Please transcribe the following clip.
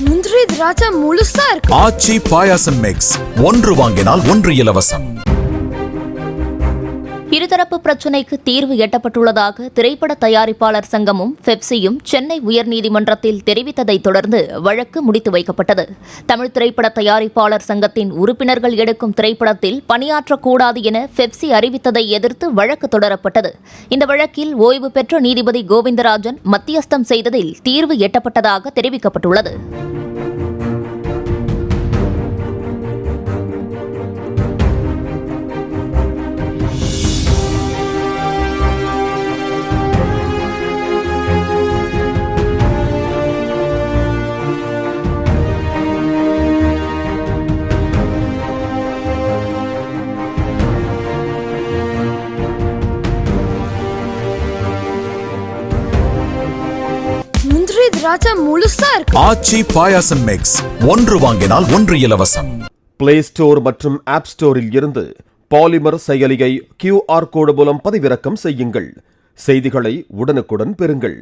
முந்திரி திராட்சை முழுசா இருக்கு. ஆச்சி பாயாசம் மிக்ஸ், ஒன்று வாங்கினால் ஒன்று இலவசம். இருதரப்பு பிரச்சினைக்கு தீர்வு எட்டப்பட்டுள்ளதாக திரைப்பட தயாரிப்பாளர் சங்கமும் பெப்சியும் சென்னை உயர்நீதிமன்றத்தில் தெரிவித்ததைத் தொடர்ந்து வழக்கு முடித்து வைக்கப்பட்டது. தமிழ் திரைப்பட தயாரிப்பாளர் சங்கத்தின் உறுப்பினர்கள் எடுக்கும் திரைப்படத்தில் பணியாற்றக்கூடாது என பெப்சி அறிவித்ததை எதிர்த்து வழக்கு தொடரப்பட்டது. இந்த வழக்கில் ஓய்வு பெற்ற நீதிபதி கோவிந்தராஜன் மத்தியஸ்தம் செய்ததில் தீர்வு எட்டப்பட்டதாக தெரிவிக்கப்பட்டுள்ளது. முந்திரி திராட்சை முழுசா இருக்கு. ஆச்சி பாயாசம் மிக்ஸ், ஒன்று வாங்கினால் ஒன்று இலவசம். பிளே ஸ்டோர் மற்றும் ஆப் ஸ்டோரில் இருந்து பாலிமர் செயலியை QR கோடு மூலம் பதிவிறக்கம் செய்யுங்கள். செய்திகளை உடனுக்குடன் பெறுங்கள்.